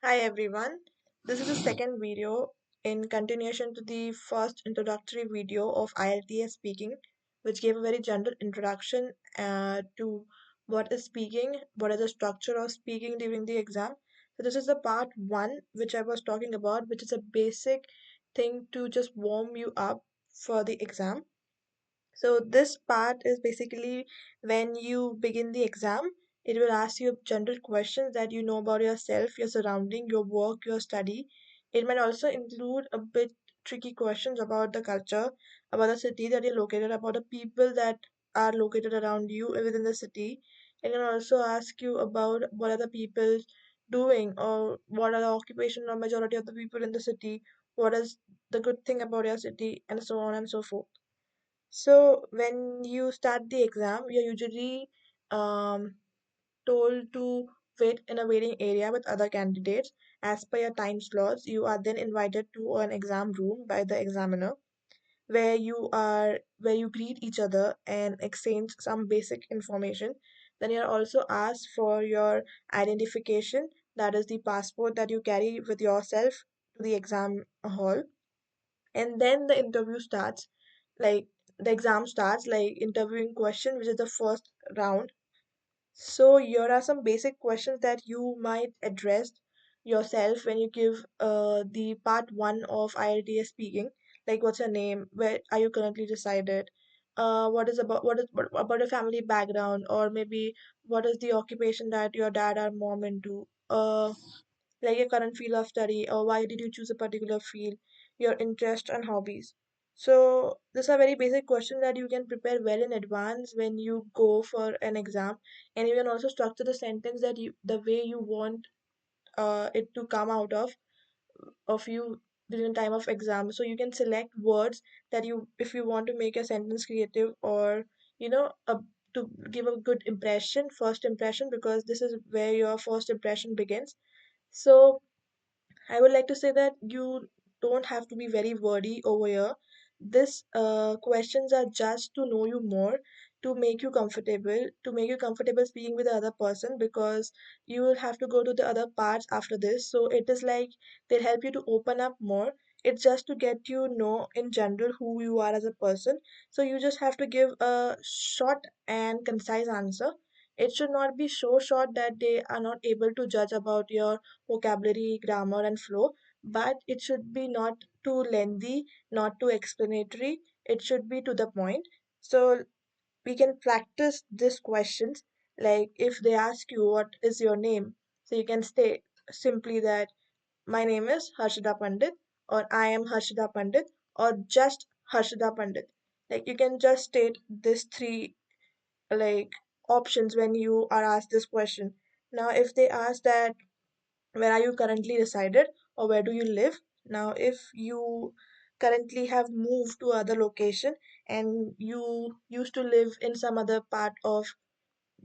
Hi everyone. This is the second video in continuation to the first introductory video of IELTS speaking, which gave a very general introduction to what is speaking, what is the structure of speaking during the exam. So this is the part one which I was talking about, which is a basic thing to just warm you up for the exam. So this part is basically when you begin the exam, it will ask you general questions that you know about yourself, your surrounding, your work, your study. It might also include a bit tricky questions about the culture, about the city that you're located, about the people that are located around you within the city. It can also ask you about what are the people doing or what are the occupation or majority of the people in the city, what is the good thing about your city, and so on and so forth. So when you start the exam, you're usually told to wait in a waiting area with other candidates. As per your time slots, you are then invited to an exam room by the examiner where you greet each other and exchange some basic information. Then you're also asked for your identification, that is the passport that you carry with yourself to the exam hall. And then the interview starts, like the exam starts, like interviewing question, which is the first round. So here are some basic questions that you might address yourself when you give the part one of IELTS speaking. Like, what's your name? Where are you currently resided? What about your family background, or maybe what is the occupation that your dad or mom into? Like your current field of study, or why did you choose a particular field, your interest and hobbies. So these are very basic questions that you can prepare well in advance when you go for an exam, and you can also structure the sentence that you the way you want it to come out of you during time of exam. So you can select words that you if you want to make a sentence creative, or you know a, to give a good impression, first impression, because this is where your first impression begins. So I would like to say that you don't have to be very wordy over here. This questions are just to know you more, to make you comfortable speaking with the other person, because you will have to go to the other parts after this. So it is like they'll help you to open up more. It's just to get you know in general who you are as a person. So you just have to give a short and concise answer. It should not be so short that they are not able to judge about your vocabulary, grammar, and flow, but it should be not too lengthy, not too explanatory. It should be to the point. So we can practice these questions. Like if they ask you what is your name, so you can say simply that my name is Harshada Pandit, or I am Harshada Pandit, or just Harshada Pandit. Like you can just state these three like options when you are asked this question. Now, if they ask that where are you currently resided, or where do you live, now if you currently have moved to other location and you used to live in some other part of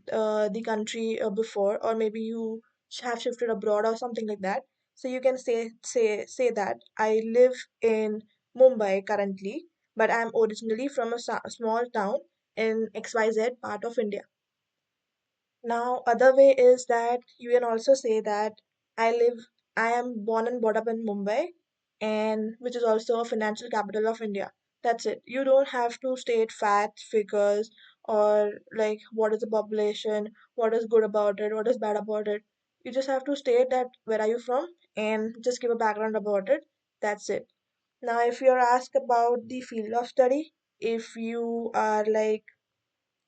the country before, or maybe you have shifted abroad or something like that, so you can say that I live in Mumbai currently, but I'm originally from a small town in XYZ part of India. Now, other way is that you can also say that I am born and brought up in Mumbai, and which is also a financial capital of India. That's it. You don't have to state facts, figures, or like what is the population, what is good about it, what is bad about it. You just have to state that where are you from and just give a background about it. That's it. Now, if you're asked about the field of study, if you are like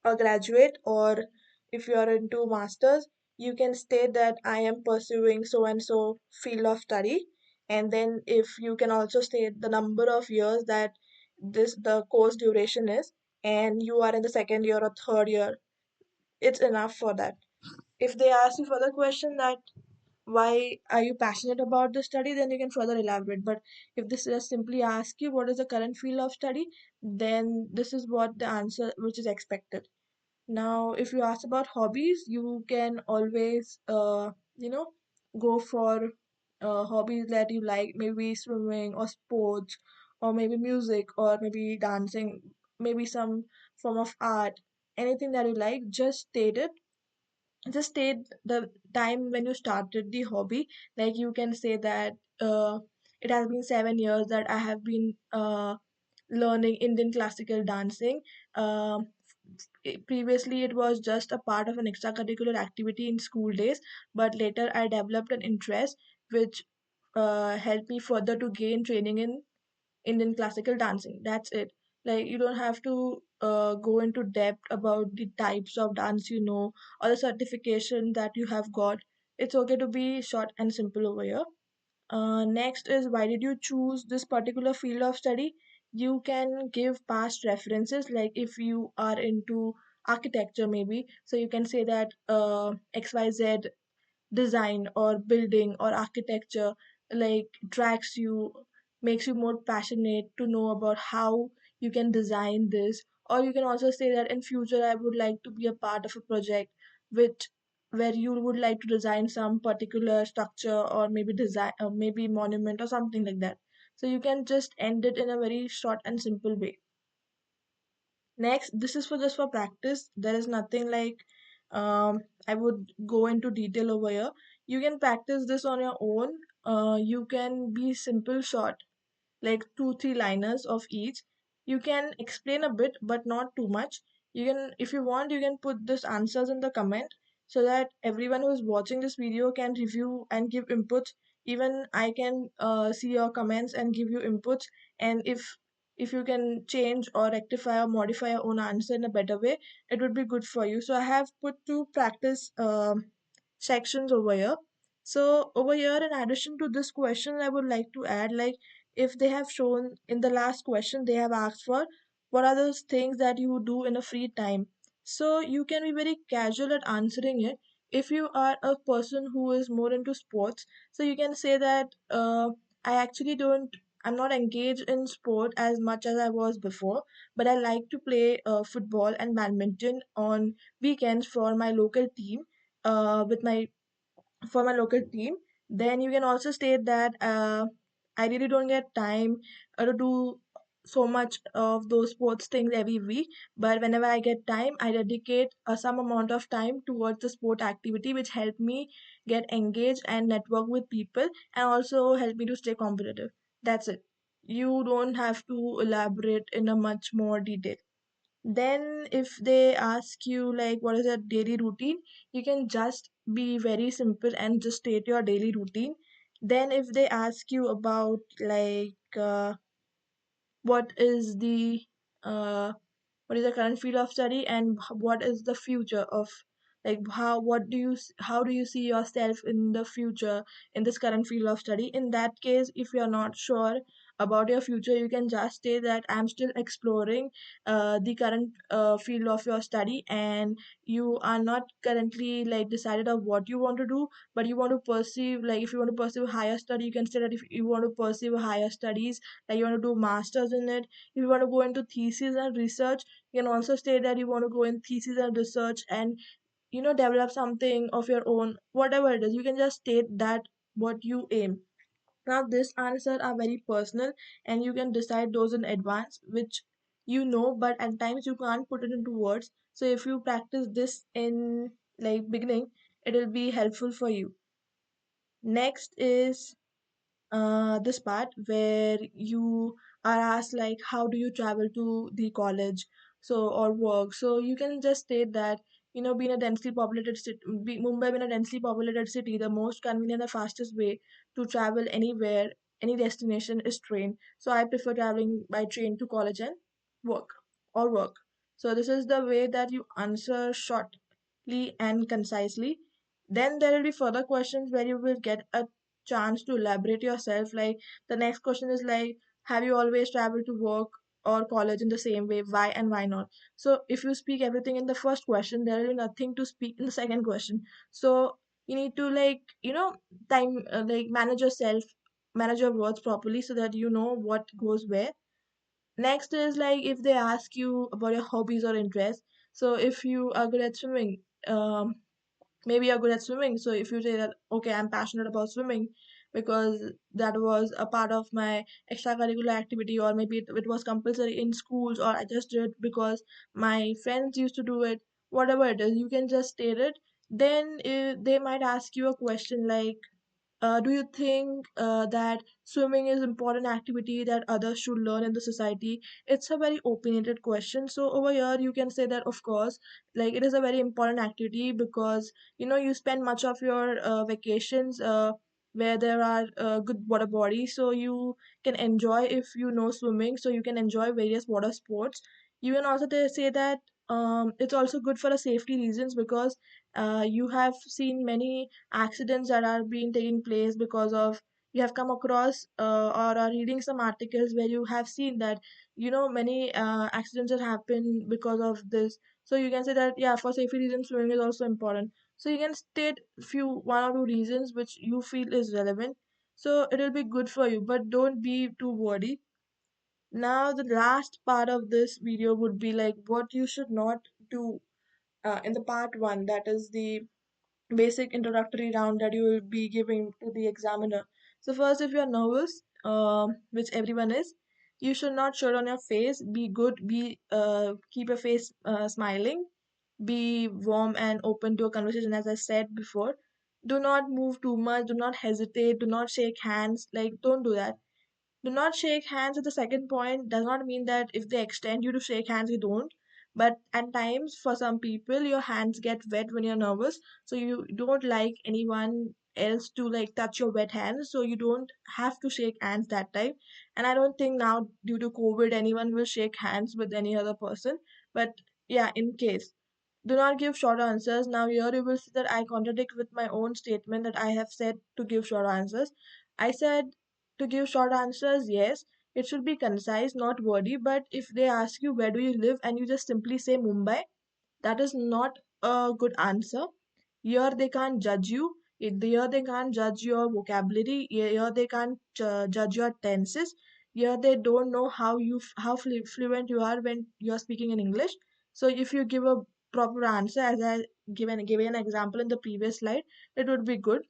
a graduate, or if you are into masters, you can state that I am pursuing so and so field of study. And then if you can also state the number of years that this the course duration is, and you are in the second year or third year, it's enough for that. If they ask you further question that why are you passionate about the study, then you can further elaborate. But if this just simply ask you what is the current field of study, then this is what the answer which is expected. Now, if you ask about hobbies, you can always, go for hobbies that you like, maybe swimming or sports, or maybe music, or maybe dancing, maybe some form of art, anything that you like, just state it. just state the time when you started the hobby. Like you can say that it has been 7 years that I have been learning Indian classical dancing. um, Previously it was just a part of an extracurricular activity in school days, but later I developed an interest which helped me further to gain training in Indian classical dancing. That's it. Like you don't have to go into depth about the types of dance you know or the certification that you have got. It's okay to be short and simple over here. Next is, why did you choose this particular field of study? You can give past references, like if you are into architecture, maybe. So you can say that XYZ design or building or architecture like tracks you, makes you more passionate to know about how you can design this. Or you can also say that in future I would like to be a part of a project which where you would like to design some particular structure or maybe design or maybe monument or something like that. So you can just end it in a very short and simple way. Next, this is for just for practice. There is nothing like I would go into detail over here. You can practice this on your own. You can be simple, short, like two, three liners of each. You can explain a bit, but not too much. You can, if you want, you can put this answers in the comment so that everyone who is watching this video can review and give inputs. Even I can see your comments and give you inputs. And if you can change or rectify or modify your own answer in a better way, it would be good for you. So I have put two practice sections over here. So over here, in addition to this question, I would like to add, like, if they have shown in the last question, they have asked for what are those things that you do in a free time. So you can be very casual at answering it. If you are a person who is more into sports, so you can say that I actually don't, I'm not engaged in sport as much as I was before, but I like to play football and badminton on weekends for my local team, with my for my local team. Then you can also state that I really don't get time to do so much of those sports things every week, but whenever I get time, I dedicate some amount of time towards the sport activity, which help me get engaged and network with people and also help me to stay competitive. That's it. You don't have to elaborate in a much more detail. Then, if they ask you, like, what is your daily routine, you can just be very simple and just state your daily routine. Then, if they ask you about, like, what is the uh, what is the current field of study and what is the future of, like, how do you see yourself in the future in this current field of study, in that case, if you're not sure about your future, you can just say that I'm still exploring the current field of your study, and you are not currently like decided of what you want to do, but you want to pursue, like if you want to pursue higher study, you can say that if you want to pursue higher studies, like you want to do masters in it. If you want to go into thesis and research, you can also state that you want to go in thesis and research and develop something of your own, whatever it is. You can just state that what you aim. Now these answers are very personal and you can decide those in advance, which but at times you can't put it into words. So if you practice this in like beginning, it will be helpful for you. Next is this part where you are asked, like, how do you travel to the college, so or work. So you can just state that being a densely populated city, Mumbai being a densely populated city, the most convenient and fastest way to travel anywhere, any destination, is train. So I prefer traveling by train to college and work. So this is the way that you answer shortly and concisely. Then there will be further questions where you will get a chance to elaborate yourself. Like the next question is like, have you always traveled to work or college in the same way? Why and why not? So if you speak everything in the first question, there will be nothing to speak in the second question. So you need to time like manage yourself, manage your words properly so that you know what goes where. Next is like, if they ask you about your hobbies or interests. So if you are good at swimming, maybe you're good at swimming. So if you say that, okay, I'm passionate about swimming because that was a part of my extracurricular activity, or maybe it was compulsory in schools, or I just did it because my friends used to do it, whatever it is, you can just state it. Then they might ask you a question like, do you think that swimming is important activity that others should learn in the society? It's a very opinionated question. So over here you can say that of course, like it is a very important activity because you spend much of your vacations where there are good water bodies, so you can enjoy if you know swimming. So you can enjoy various water sports. You can also say that it's also good for the safety reasons because you have seen many accidents that are being taking place because of you have come across or are reading some articles where you have seen that many accidents that happen because of this. So you can say that yeah, for safety reasons swimming is also important. So you can state few one or two reasons which you feel is relevant, so it will be good for you, but don't be too wordy. Now the last part of this video would be like what you should not do in the part one, that is the basic introductory round that you will be giving to the examiner. So first, if you are nervous, which everyone is, you should not show it on your face. Be good. Be keep your face smiling. Be warm and open to a conversation, as I said before. Do not move too much. Do not hesitate. Do not shake hands. Like don't do that. Do not shake hands at the second point does not mean that if they extend you to shake hands, you don't. But at times, for some people, your hands get wet when you're nervous. So you don't like anyone else to like touch your wet hands. So you don't have to shake hands that time. And I don't think now, due to COVID, anyone will shake hands with any other person. But yeah, in case. Do not give short answers. Now here you will see that I contradict with my own statement that I have said to give short answers. I said to give short answers, yes, it should be concise, not wordy. But if they ask you where do you live and you just simply say Mumbai, that is not a good answer. Here they can't judge you. Here they can't judge your vocabulary. Here they can't judge your tenses. Here they don't know how fluent you are when you are speaking in English. So if you give a proper answer, as I given an example in the previous slide, it would be good.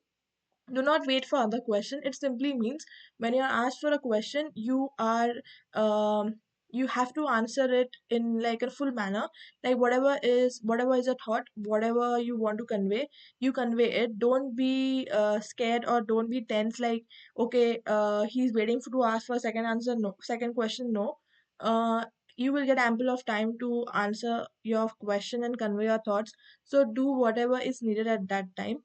Do not wait for other question. It simply means when you are asked for a question, um, you have to answer it in like a full manner. Like whatever is a thought, whatever you want to convey, you convey it. Don't be scared or don't be tense. Like okay, he's waiting for to ask for a second answer. No, second question. No. Uh, you will get ample of time to answer your question and convey your thoughts. So do whatever is needed at that time.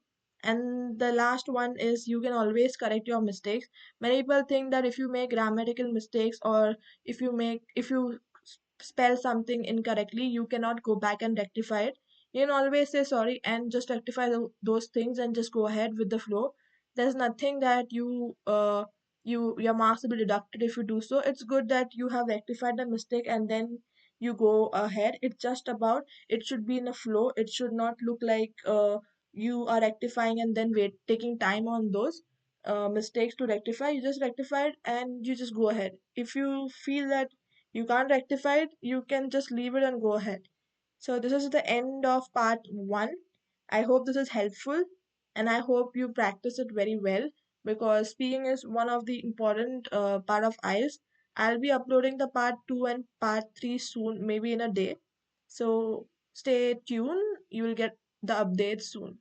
And the last one is you can always correct your mistakes. Many people think that if you make grammatical mistakes or if you spell something incorrectly, you cannot go back and rectify it. You can always say sorry and just rectify those things and just go ahead with the flow. There's nothing that your marks will be deducted if you do so. It's good that you have rectified the mistake and then you go ahead. It's just about it should be in a flow. It should not look like you are rectifying and then wait taking time on those mistakes to rectify. You just rectify it and you just go ahead. If you feel that you can't rectify it, you can just leave it and go ahead. So this is the end of part 1. I hope this is helpful and I hope you practice it very well because speaking is one of the important part of IELTS. I'll be uploading the part 2 and part 3 soon, maybe in a day. So stay tuned, you will get the updates soon.